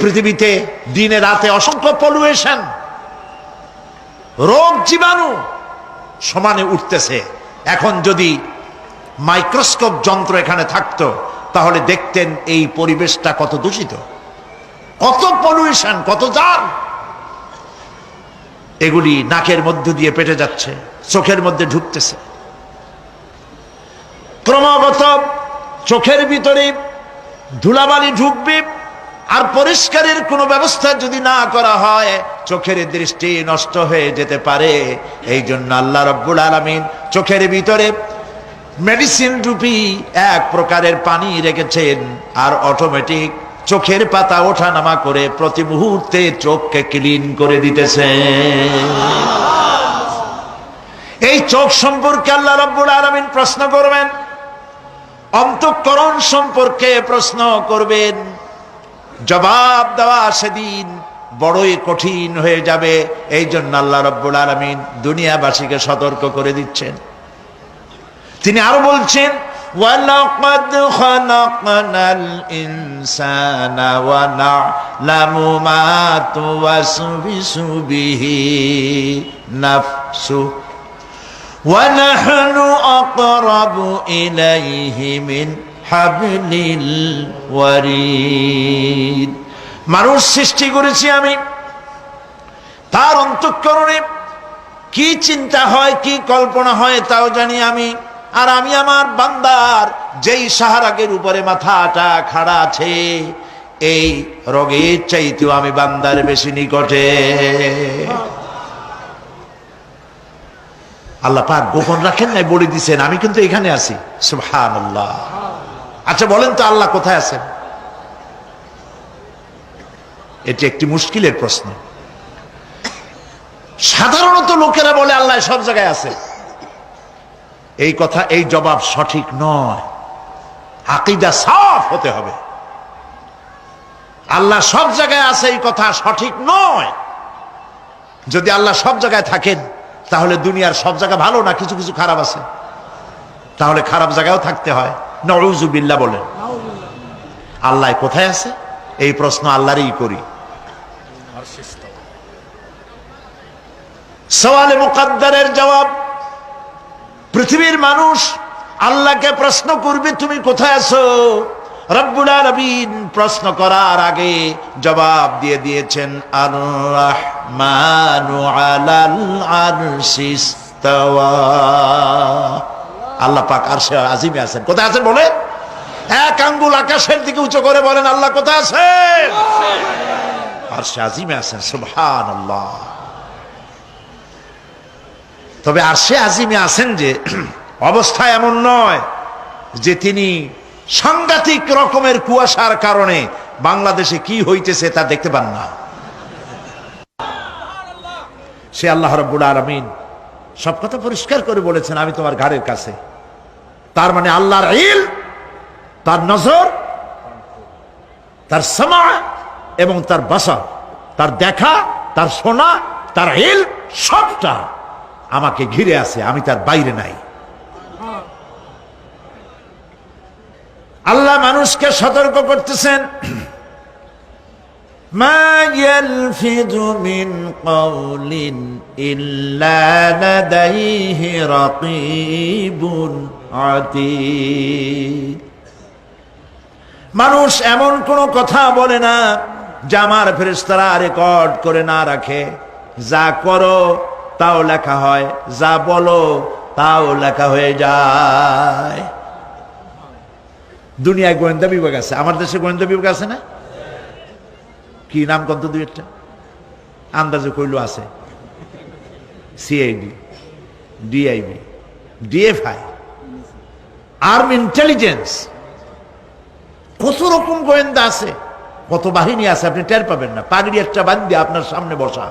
পৃথিবীতে দিনে রাতে অসংখ্য পলিউশন, রোগ জীবাণু সমানে উঠতেছে। এখন যদি মাইক্রোস্কোপ যন্ত্র এখানে থাকতো তাহলে দেখতেন এই পরিবেশটা কত দূষিত, কত পলিউশন, কত জাম। এগুলি নাকের মধ্য দিয়ে পেটে যাচ্ছে, চোখের মধ্যে ঢুকতেছে, ক্রমাগত চোখের ভিতরে ধুলাবালি ঢুকবে। আর পরিষ্কারের কোনো ব্যবস্থা যদি না করা হয় চোখের দৃষ্টি নষ্ট হয়ে যেতে পারে। এই জন্য আল্লাহ রাব্বুল আলামিন চোখের ভিতরে মেডিসিন রূপী এক প্রকারের পানি রেখেছেন, আর অটোমেটিক চোখের পাতা ওঠানামা করে প্রতি মুহূর্তে চোখকে ক্লিন করে দিতেছে। এই চোখ সম্পর্কে আল্লাহ রাব্বুল আলামিন প্রশ্ন করবেন, অন্তঃকরণ সম্পর্কে প্রশ্ন করবেন। জবাব দেওয়া সেদিন বড়ই কঠিন হয়ে যাবে। এই জন্য আল্লাহ রাব্বুল আলামিন দুনিয়াবাসীকে সতর্ক করে দিচ্ছেন। তিনি আরো বলছেন, ওয়ালাকাদ খালাকনাল ইনসানা ওয়া না'লামু মা তুওয়াসবিসু বিহি নাফসু ওয়া নাহনু আকরাবু ইলাইহি মিন হাবলিল ওয়ারিদ। মানুষ সৃষ্টি করেছি আমি, তার অন্তঃকরণে কি চিন্তা হয়, কি কল্পনা হয় তাও জানি আমি। আর আমি আমার বান্দার যেই সাহারাগের উপরে মাথাটা খাড়া আছে, এই রোগের চাইতেও আমি বান্দার বেশি নিকটে। আল্লাহ পাক গোপন রাখেন নাই, বলে দিছেন আমি কিন্তু এখানে আছি। সুবহানাল্লাহ। আচ্ছা বলেন তো আল্লাহ কোথায় আছেন? এটি একটি মুশকিলের প্রশ্ন। সাধারণত লোকেরা বলে আল্লাহ সব জায়গায় আছে। এই কথা, এই জবাব সঠিক নয়। আকীদা সাফ হতে হবে। আল্লাহ সব জায়গায় আছে এই কথা সঠিক নয়। যদি আল্লাহ সব জায়গায় থাকেন তাহলে দুনিয়ার সব জায়গা ভালো না, কিছু কিছু খারাপ আছে। তাহলে খারাপ জায়গায়ও থাকতে হয়। নাউযুবিল্লাহ বলেন। আল্লাহ কোথায় আছে এই প্রশ্ন আল্লাহরই করি। সওয়ালে মুকদ্দারের জবাব, পৃথিবীর মানুষ আল্লাহকে প্রশ্ন করবে তুমি কোথায় আছো। রব্বুল আলামিন প্রশ্ন করার আগে জবাব দিয়ে দিয়েছেন, আর রাহমানু আলাল আরশি ইস্তাওয়া। আল্লাহ পাক আরশে আজিমে আছেন। কোথায় আছেন বলে? এক আঙ্গুল আকাশের দিকে উঁচু করে বলেন আল্লাহ কোথায় আছেন? আরশে আজিমে আছেন। সুবহানাল্লাহ। তবে আরশে আজিমে আছেন যে অবস্থা এমন নয় যে তিনি সাংঘাতিক রকমের কুয়াশার কারণে বাংলাদেশে কি হইতেছে তা দেখতে পান না। সে আল্লাহ রাব্বুল আলামিন সব কথা পরিষ্কার করে বলেছেন, আমি তোমার ঘাড়ের কাছে। তার মানে আল্লাহর ইলম, তার নজর, তার সামা এবং তার বাসার, তার দেখা, তার শোনা, তার ইলম সবটা আমাকে ঘিরে আছে, আমি তার বাইরে নাই। আল্লাহ মানুষকে সতর্ক করতেছেন, মা ইয়ালফিযু মিন কাওলিন ইল্লা লাদাইহি রাকীবুন আতীদ। মানুষ এমন কোনো কথা বলে না যা আমার ফেরেশতারা রেকর্ড করে না রাখে। যা করো তাও লেখা হয়, যা বলো তাও লেখা হয়ে যায়। দুনিয়ায় গোয়েন্দা বিভাগ আছে, আমার দেশে গোয়েন্দা বিভাগ আছে না? কি নাম কত দুই একটা আন্দাজে কইলো আছে। CID, DIB, DFI, army intelligence, কত রকম গোয়েন্দা আছে, কত বাহিনী আছে আপনি টের পাবেন না। পাগড়ি একটা বান্ধি আপনার সামনে বসা,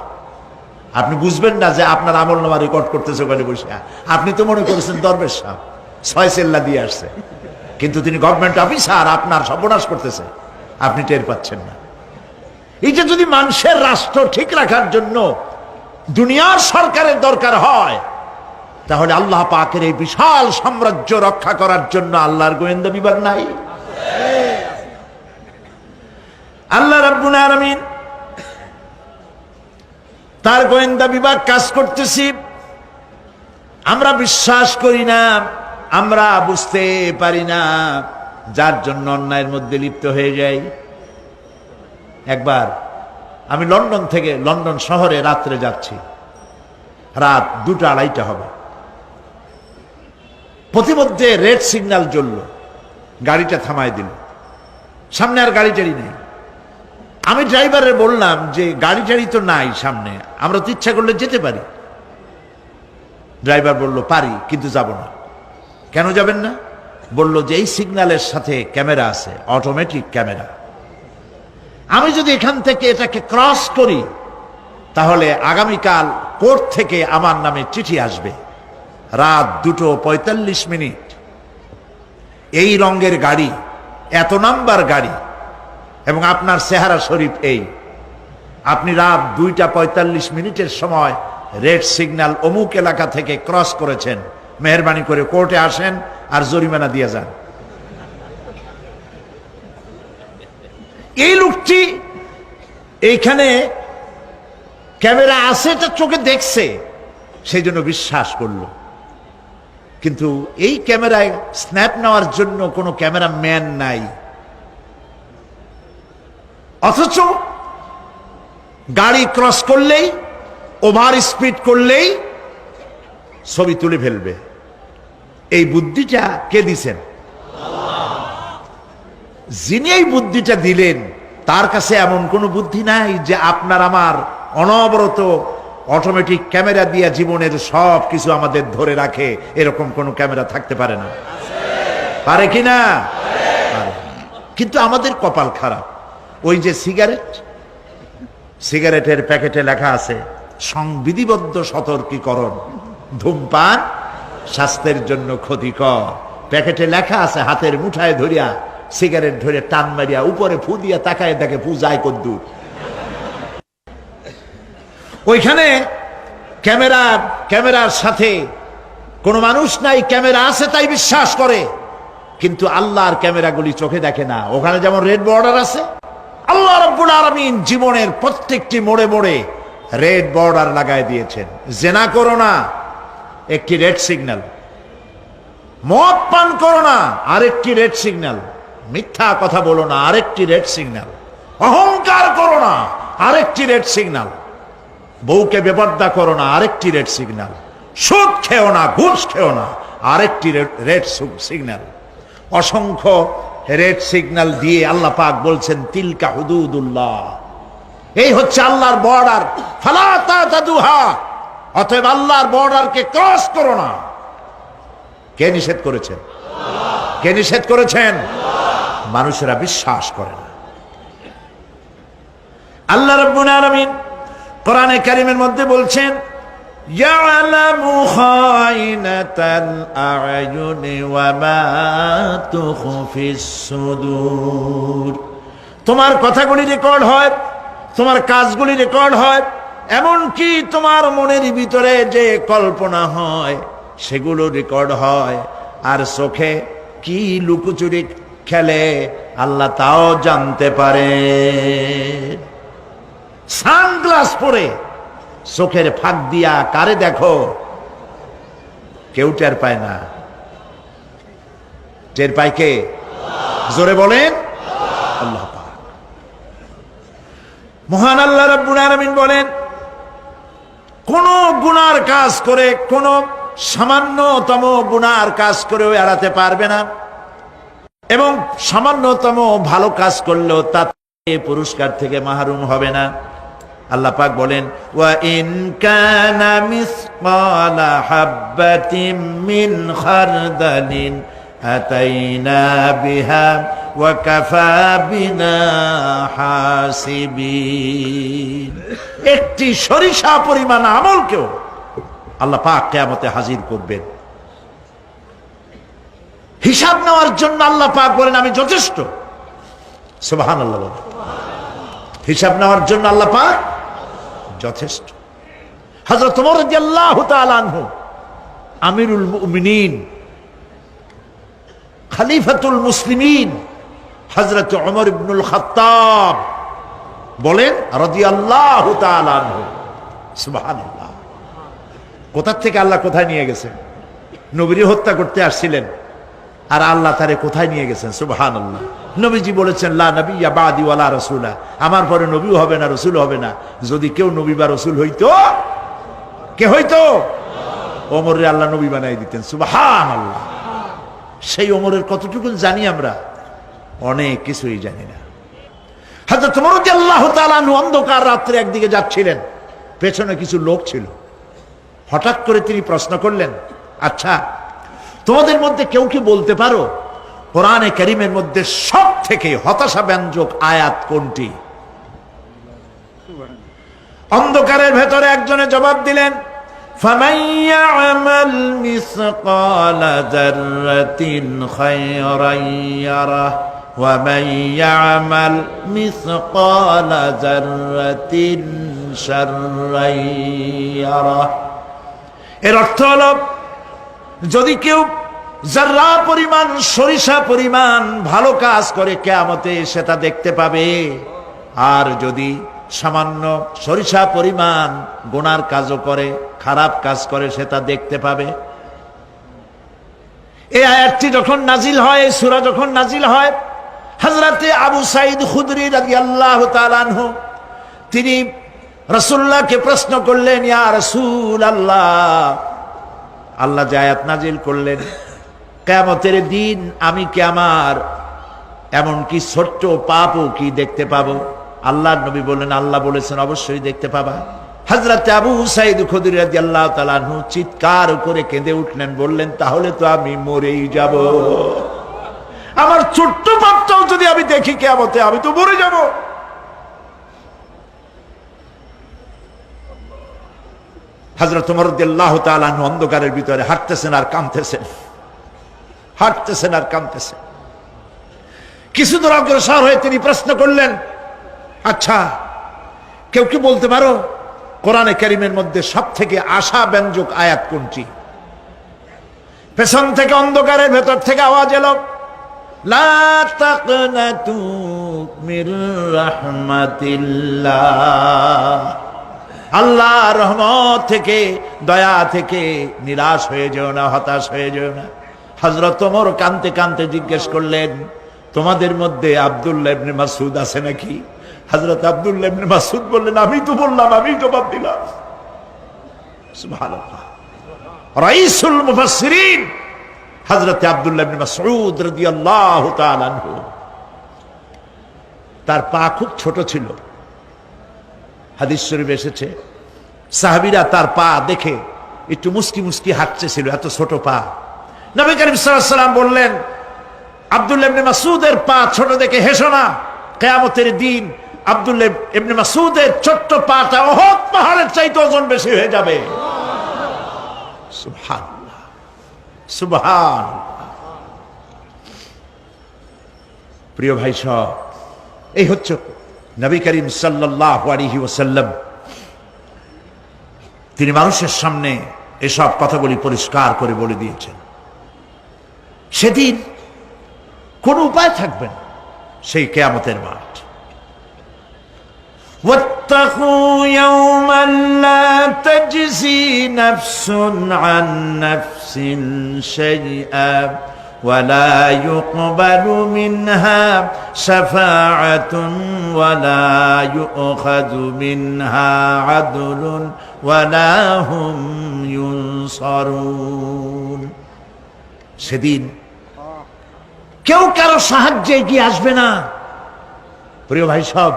আপনি বুঝবেন না যে আপনার আমলনামা রেকর্ড করতেছে ওখানে বসে। আপনি তো মনে করেছেন দরবেশ সাহেব 6 সেল্লা দিয়ে আসছে, কিন্তু তিনি গভর্নমেন্ট অফিসার, আপনার সর্বনাশ করতেছে, আপনি টের পাচ্ছেন না। এইটা যদি মানুষের রাষ্ট্র ঠিক রাখার জন্য দুনিয়ার সরকারের দরকার হয়, তাহলে আল্লাহ পাকের এই বিশাল সাম্রাজ্য রক্ষা করার জন্য আল্লাহর গোয়েন্দা বিভাগ নাই? আল্লাহ রাব্বুল আলামিন তার গোয়েন্দা বিভাগ কাজ করতেছি, আমরা বিশ্বাস করি না, আমরা বুঝতে পারি না, যার জন্য অন্যায়ের মধ্যে লিপ্ত হয়ে যাই। একবার আমি লন্ডন শহরে রাত্রে যাচ্ছি, রাত 2টা-2:30 হবে। প্রতিমধ্যে রেড সিগন্যাল জ্বলল, গাড়িটা থামায় দিল, সামনে আর গাড়ি টাড়ি নেই। আমি ড্রাইভারে বললাম যে গাড়ি টাড়ি তো নাই সামনে, আমরা তো ইচ্ছা করলে যেতে পারি। ড্রাইভার বলল পারি, কিন্তু যাব না। কেন যাবেন না? বলল যে এই সিগন্যালের সাথে ক্যামেরা আছে, অটোমেটিক ক্যামেরা। আমি যদি এখান থেকে এটাকে ক্রস করি তাহলে আগামীকাল কোর্ট থেকে আমার নামে চিঠি আসবে। রাত 2:45, এই রঙের গাড়ি, এত নাম্বার গাড়ি, এবং আপনার চেহারা শরীফ এই, আপনি রাত 2:45 সময় রেড সিগন্যাল অমুক এলাকা থেকে ক্রস করেছেন, মেহেরবানি করে কোর্টে আসেন আর জরিমানা দিয়ে যান। এই লোকটি এইখানে ক্যামেরা আছে, এটা চোখে দেখছে, সেই জন্য বিশ্বাস করলো। কিন্তু এই ক্যামেরায় স্ন্যাপ নেওয়ার জন্য কোনো ক্যামেরাম্যান নাই, অথচ গাড়ি ক্রস করলেই, ওভার স্পিড করলেই ছবি তুলে ফেলবে। এই বুদ্ধিটা কে দিছেন? যিনি এই বুদ্ধিটা দিলেন তার কাছে এমন কোনো বুদ্ধি নাই যে আপনার আমার অনবরত অটোমেটিক ক্যামেরা দিয়ে জীবনের সব কিছু আমাদের ধরে রাখে, এরকম কোনো ক্যামেরা থাকতে পারে না। পারে কি না? কিন্তু আমাদের কপাল খারাপ। ওই যে সিগারেটের প্যাকেটে লেখা আছে সংবিধিবদ্ধ সতর্কীকরণ, ধূমপান স্বাস্থ্যের জন্য ক্ষতিকর। প্যাকেটে লেখা আছে, হাতের মুঠায় ধরিয়া সিগারেট ধরে টান মারিয়া উপরে ফু দিয়া তাকায় দেখে ফু যায় কদ্দূর। ওইখানে ক্যামেরার সাথে কোনো মানুষ নাই, ক্যামেরা আছে তাই বিশ্বাস করে, কিন্তু আল্লাহর ক্যামেরাগুলি চোখে দেখে না। ওখানে যেমন রেড বর্ডার আছে, আল্লাহ রাব্বুল আলামিন জীবনের প্রত্যেকটি মোড়ে মোড়ে রেড বর্ডার লাগায় দিয়েছেন। জেনা করো না, একটি রেড সিগন্যাল। মদ পান করো না, আরেকটি রেড সিগন্যাল। মিথ্যা কথা বলো না, আরেকটি রেড সিগন্যাল। অহংকার করো না, আরেকটি রেড সিগন্যাল। বউকে বেপর্দা করো না, আরেকটি রেড সিগন্যাল। সুদ খেও না, ঘুষ খেও না, আরেকটি রেড সিগন্যাল। অসংখ্য রেড সিগন্যাল দিয়ে আল্লাহ পাক বলছেন তিলকা হুদুদুল্লাহ, এই হচ্ছে আল্লাহর বর্ডার, ফালা তাতাদুহা, অতএব আল্লাহর বর্ডারকে ক্রস করো না। কে নিষেধ করেছেন? কে নিষেধ করেছেন? মানুষেরা বিশ্বাস করে না। আল্লাহ রাব্বুল আলামিন কোরআনে কারীমের মধ্যে বলছেন ইয়ালামু খায়িনাতাল আ'য়ুনি ওয়া মা তুখফিস সুদূর। তোমার কথাগুলি রেকর্ড হয়, তোমার কাজগুলি রেকর্ড হয়, এমনকি তোমার মনের ভিতরে যে কল্পনা হয় সেগুলো রেকর্ড হয়। আর চোখে কি লুকোচুরি খেলে আল্লাহ তাও জানতে পারে। সানগ্লাস পরে চোখের ফাঁক দিয়া কারে দেখো, কেউ টের পায় না। টের পায় কে? জোরে বলেন আল্লাহ পাক। মহান আল্লাহ রাব্বুল আলামিন বলেন কোন গুনার কাজ করে, কোন সামান্যতম গুনার কাজ করেও এড়াতে পারবে না, এবং সামান্যতম ভালো কাজ করলেও তাতে পুরস্কার থেকে মাহরুম হবে না। আল্লাহ পাক বলেন ওয়া ইন কানা মিসকালা হাববাতিন মিন খারদালিন আতাইনা বিহা ওয়া কাফা বিনা হাসিবিন। একটি সরিষা পরিমাণ আমলকেও আল্লাহ পাক কিয়ামতে হাজির করবেন। হিসাব নেওয়ার জন্য আল্লাহ পাক বলেন আমি যথেষ্ট। সুবহানাল্লাহ বলেন। হিসাব নেওয়ার জন্য আল্লাহ পাক যথেষ্ট। হযরত ওমর রাদিয়াল্লাহু তাআলা আনহু আমিরুল মুমিনিন, খলিফাতুল মুসলিমিন হযরত ওমর ইবনুল খাত্তাব বলেন রাদিয়াল্লাহু তাআলা আনহু। সুবহানাল্লাহ। কোথা থেকে আল্লাহ কোথায় নিয়ে গেছেন? নবীর হত্যা করতে আসছিলেন, আর আল্লাহ তারে কোথায় নিয়ে গেছেন? সুবহানাল্লাহ। নবীজি বলেছেন লা নবিয়্যা বাদি ওয়ালা রাসূলা, আমার পরে নবীও হবে না, রাসূল হবে না। যদি কেউ নবী বা রাসূল হইতো, কে হইতো? ওমরে আল্লাহ নবী বানাই দিতেন। সুবহানাল্লাহ। সেই ওমরের কতটুকু জানি আমরা? অনেক কিছুই জানি না। হযরত ওমর রাদিয়াল্লাহু তাআলা আনহু অন্ধকার রাত্রে একদিকে যাচ্ছিলেন, পেছনে কিছু লোক ছিল। হঠাৎ করে তিনি প্রশ্ন করলেন, আচ্ছা তোমাদের মধ্যে কেউ কি বলতে পারো কোরআনে কারীমের মধ্যে সব থেকে হতাশাব্যঞ্জক আয়াত কোনটি? অন্ধকারের ভেতরে একজনে জবাব দিলেন, ফামান ইয়ামাল মিসকালা যাররাতিন খায়রান ইয়ারাহ ওয়া মান ইয়ামাল মিসকালা যাররাতিন শাররান ইয়ারাহ। এর অর্থ হলো, যদি কেউ যারা পরিমাণ সরিষা পরিমাণ ভালো কাজ করে কিয়ামতে সেটা দেখতে পাবে, আর যদি সামান্য সরিষা পরিমাণ গুনার কাজও করে, খারাপ কাজ করে, সেটা দেখতে পাবে। এই আয়াতটি যখন নাজিল হয়, এই সূরা যখন নাজিল হয়, হযরতে আবু সাঈদ খুদরি রাদিয়াল্লাহু তাআলা আনহু তিনি রাসূলুল্লাহকে প্রশ্ন করলেন, ইয়া রাসূলুল্লাহ, আল্লাহ যে আয়াত নাজিল করলেন, কিয়ামতের দিন আমি কি আমার এমনকি ছোট্ট পাপও কি দেখতে পাবো? আল্লাহর নবী বললেন, আল্লাহ বলেছেন অবশ্যই দেখতে পাবা। হযরত আবু সাঈদ খুদরি রাদিয়াল্লাহু তাআলা আনহু চিৎকার করে কেঁদে উঠলেন, বললেন, তাহলে তো আমি মরেই যাব। আমার ছোট্ট পাপটাও যদি আমি দেখি কিয়ামতে, আমি তো মরে যাব। হযরত ওমর রাদিয়াল্লাহু তাআলা আনহু অন্ধকারের ভিতরে হাঁটতেছেন আর কাঁদতেছেন, হাঁটতেছেন আর কাঁদতেছেন। কিছু দূর অগ্রসর হয়ে তিনি প্রশ্ন করলেন, আচ্ছা কেউ কি বলতে পারো কোরআনে কারীমের মধ্যে সব থেকে আশাব্যঞ্জক আয়াত কোনটি? পেছন থেকে অন্ধকারের ভেতর থেকে আওয়াজ এলো, লা তাকনাতু মির রাহমাতিল্লাহ, আল্লাহর রহমত থেকে, দয়া থেকে নিরাশ হয়ে যেও না, হতাশ হয়ে যেও না। হযরত ওমর কাঁদতে কাঁদতে জিজ্ঞেস করলেন, তোমাদের মধ্যে আব্দুল্লাহ ইবনে মাসউদ আছে নাকি? হযরত আব্দুল্লাহ ইবনে মাসউদ বললেন, আমি তো বললাম, আমি জবাব দিলাম। সুবহানাল্লাহ। রাইসুল মুফাসসিরিন হযরত আব্দুল্লাহ ইবনে মাসউদ রাদিয়াল্লাহু তাআলা আনহু, তার পা খুব ছোট ছিল। হাদিস শরীফে এসেছে, সাহাবীরা তার পা দেখে একটু মুস্কি মুস্কি হাঁটতেছিল, এত ছোট পা। নবী করিম সাল্লাল্লাহু আলাইহি ওয়াসাল্লাম বললেন, আব্দুল্লাহ ইবনে মাসউদের পা ছোট দেখে হেসো না। কিয়ামতের দিন আব্দুল্লাহ ইবনে মাসউদের ছোট্ট পাটা উহুদ পাহাড়ের চাইতে ওজন বেশি হয়ে যাবে। সুবহানাল্লাহ, সুবহানাল্লাহ। প্রিয় ভাই সব, এই হচ্ছে নবী করিম সাল্লাল্লাহু আলাইহি ওয়াসাল্লাম। তিনি মানুষের সামনে এসব কথাগুলি পরিষ্কার করে বলে দিয়েছেন। সেদিন কোন উপায় থাকবে না, সেই কিয়ামতের মাঠ। واتقوا يوما لا تجزي نفس عن نفس شيئا ولا يقبل منها شفاعة ولا يؤخذ منها عدل ولا هم ينصرون। সেদিন কেউ কারো সাহায্যে এগিয়ে আসবে না। প্রিয় ভাই সব,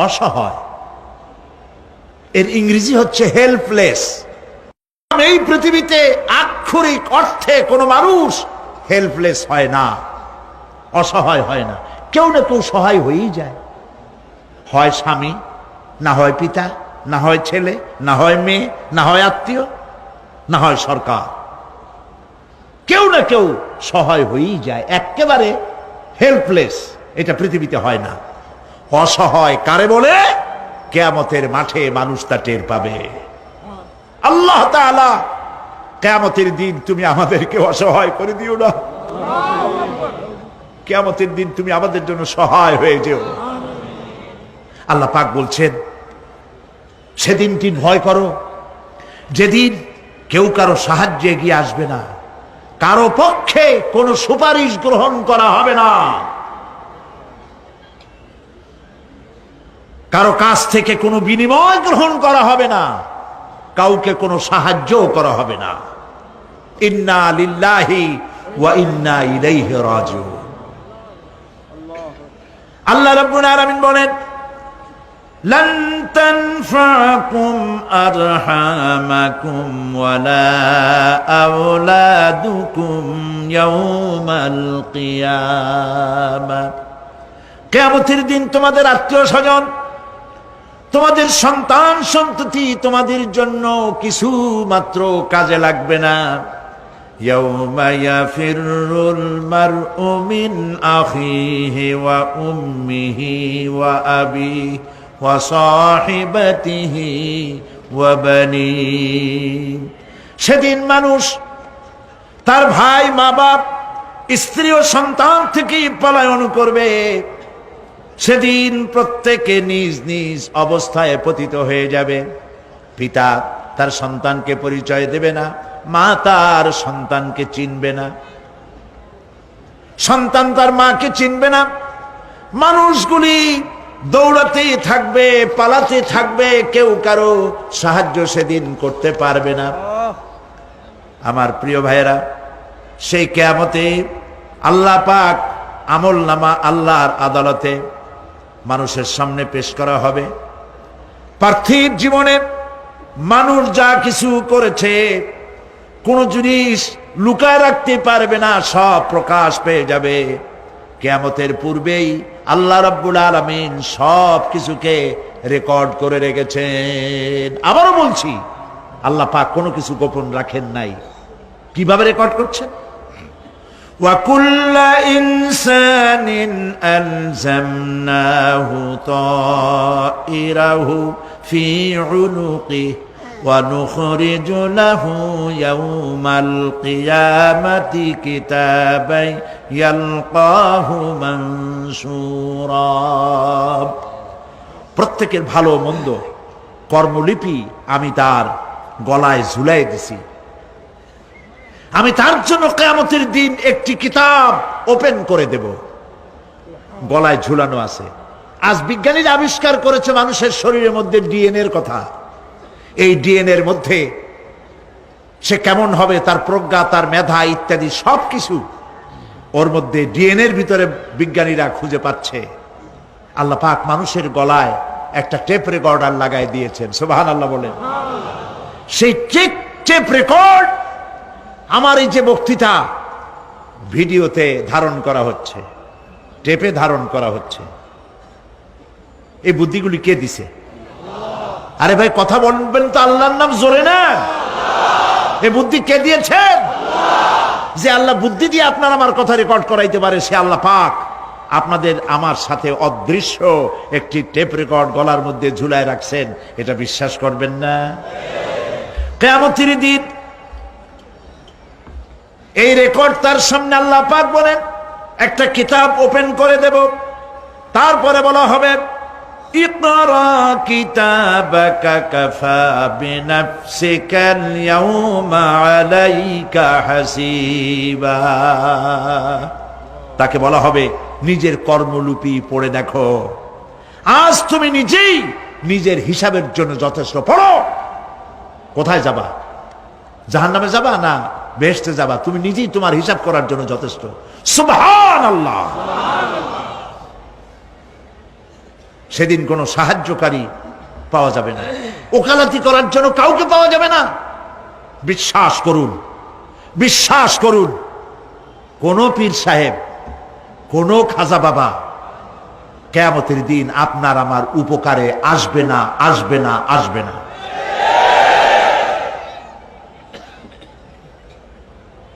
অসহায়, এর ইংরেজি হচ্ছে হেল্পলেস। এই পৃথিবীতে আক্ষরিক অর্থে কোনো মানুষ হেল্পলেস হয় না, অসহায় হয় না। কেউ না কেউ সহায় হয়েই যায়। হয় স্বামী, না হয় পিতা, না হয় ছেলে, না হয় মেয়ে, না হয় আত্মীয়, না হয় সরকার। কেউ না কেউ সহায় হয়েই যায়। একেবারে হেল্পলেস এটা পৃথিবীতে হয় না। অসহায় কারে বলে? কিয়ামতের মাঠে মানুষ তা টের পাবে। আল্লাহ তাআলা কিয়ামতের দিন তুমি আমাদেরকে অসহায় করে দিও না। কিয়ামতের দিন তুমি আমাদের জন্য সহায় হয়ে যেও। আল্লাহ পাক বলছেন সেদিনটি ভয় করো যেদিন কেউ কারো সাহায্যে এগিয়ে আসবে না, কারো পক্ষে কোনো সুপারিশ গ্রহণ করা হবে না, কারো কাছ থেকে কোনো বিনিময় গ্রহণ করা হবে না, কাউকে কোনো সাহায্যও করা হবে না। ইন্না লিল্লাহি ওয়া ইন্না ইলাইহি রাজিউন। আল্লাহ রাব্বুল আলামিন বলেন লান তানফাকুম আরহামাকুম ওয়ালা আওলাদুকুম ইয়াউমাল কিয়ামা। কিয়ামতের দিন তোমাদের আত্মীয়-স্বজন, তোমাদের সন্তান সন্ততি তোমাদের জন্য কিছু মাত্র কাজে লাগবে না। ইয়াউমা ইয়াফিরুল মারউ মিন আখিহি ওয়া উম্মিহি ওয়া আবিহি ওয়া সাহিবাতিহি ওয়া বানিহি। সেদিন মানুষ তার ভাই, মা বাপ, স্ত্রী ও সন্তান থেকে পলায়ন করবে। সেদিন প্রত্যেকে নিজ নিজ অবস্থায় পতিত হয়ে যাবে। পিতা তার সন্তানকে পরিচয় দেবে না, মা তার সন্তানকে চিনবে না, সন্তান তার মাকে চিনবে না। মানুষগুলি দৌড়াতে থাকবে, পালাতে থাকবে, কেউ কারো সাহায্য সেদিন করতে পারবে না। আমার প্রিয় ভাইয়েরা, সেই কিয়ামতে আল্লাহ পাক আমলনামা আল্লাহর আদালতে মানুষের সামনে পেশ করা হবে। পার্থিব জীবনে মানুষ যা কিছু করেছে কোনো জিনিস লুকায় রাখতে পারবে না, সব প্রকাশ পেয়ে যাবে। কিয়ামতের পূর্বেই আল্লাহ রাব্বুল আলামিন সব কিছুকে রেকর্ড করে রেখেছেন। আবারও বলছি, আল্লাহ পাক কোনো কিছু গোপন রাখেন নাই। কিভাবে রেকর্ড করছেন? وَكُلَّ إِنسَانٍ أَلْزَمْنَاهُ طَائِرَهُ فِي عُنُقِهِ وَنُخْرِجُ لَهُ يَوْمَ الْقِيَامَةِ كِتَابًا يَلْقَاهُ مَنشُورًا। প্রত্যেকের ভালো মন্দ কর্মলিপি আমি তার গলায় ঝুলাই দিছি। আমি তার জন্য কিয়ামতের দিন একটি কিতাব ওপেন করে দেব, গলায় ঝুলানো আছে। আজ বিজ্ঞানীরা আবিষ্কার করেছে মানুষের শরীরের মধ্যে ডিএনএ এর কথা। এই ডিএনএ এর মধ্যে সে কেমন হবে, তার প্রজ্ঞা, তার মেধা ইত্যাদি সবকিছু ওর মধ্যে ডিএনএ এর ভিতরে বিজ্ঞানীরা খুঁজে পাচ্ছে। আল্লাহ পাক মানুষের গলায় একটা টেপ রেকর্ডার লাগাই দিয়েছেন। সুবহানাল্লাহ বলেন। সেই টেপ রেকর্ড আমার এই যে বক্তৃতা ভিডিওতে ধারণ করা হচ্ছে, টেপে ধারণ করা হচ্ছে, এই বুদ্ধিগুলি কে দিছে? আরে ভাই কথা বলবেন তো আল্লাহর নাম জোরে না। এই বুদ্ধি কে দিয়েছেন? যে আল্লাহ বুদ্ধি দিয়ে আপনার আমার কথা রেকর্ড করাইতে পারে, সে আল্লাহ পাক আপনাদের আমার সাথে অদৃশ্য একটি টেপ রেকর্ড গলার মধ্যে ঝুলায় রাখছেন। এটা বিশ্বাস করবেন না? কিয়ামতের দিন এই রেকর্ড তার সামনে আল্লাহ পাক বলেন একটা কিতাব ওপেন করে দেব। তারপরে বলা হবে ইকরা কিতাবাকা কাফা বিনাফসিকাল ইয়াউমা আলাইকা হাসিবা। তাকে বলা হবে নিজের কর্মলিপি পড়ে দেখো, আজ তুমি নিজেই নিজের হিসাবের জন্য যথেষ্ট। পড়ো। কোথায় যাবা? জাহান্নামে যাবা না বেহেশতে যাবা? তুমি নিজেই তোমার হিসাব করার জন্য যথেষ্ট। সুবহানাল্লাহ। সেদিন কোনো সাহায্যকারী পাওয়া যাবে না, ওকালতি করার জন্য কাউকে পাওয়া যাবে না। বিশ্বাস করুন, বিশ্বাস করুন, কোন পীর সাহেব, কোন খাজা বাবা কিয়ামতের দিন আপনার আমার উপকারে আসবে না, আসবে না, আসবে না।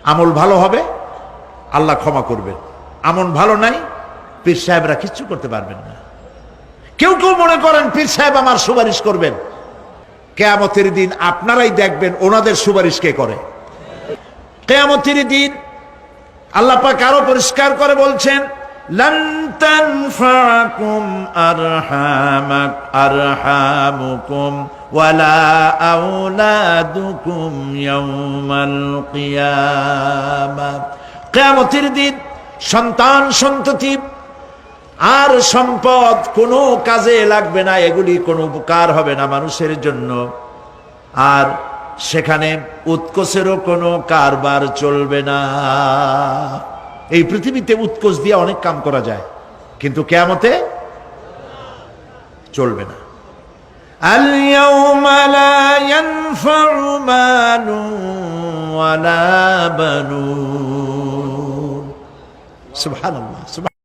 আমল ভালো হবে, আল্লাহ ক্ষমা করবেন। আমল ভালো নাই, পীর সাহেবরা কিচ্ছু করতে পারবেন না। কেউ কেউ মনে করেন পীর সাহেব আমার সুপারিশ করবেন। কিয়ামতের দিন আপনারাই দেখবেন ওনাদের সুপারিশ কে করে। কিয়ামতের দিন আল্লাহ পাক আরো পরিষ্কার করে বলছেন লান তানফাকুম আরহামুকুম ওয়ালা আওলাদুকুম ইয়াউমাল কিয়ামাহ। কিয়ামতের দিন সন্তান সন্ততি আর সম্পদ কোনো কাজে লাগবে না, এগুলি কোনো উপকার হবে না মানুষের জন্য। আর সেখানে উৎকোচেরও কোনো কারবার চলবে না। এই পৃথিবীতে উৎকোচ দিয়ে অনেক কাম করা যায়, কিন্তু কিয়ামতে চলবে না। আল ইয়াউমা লা ইয়ানফাউ মালুন ওয়ালা বানুন। সুবহানাল্লাহ।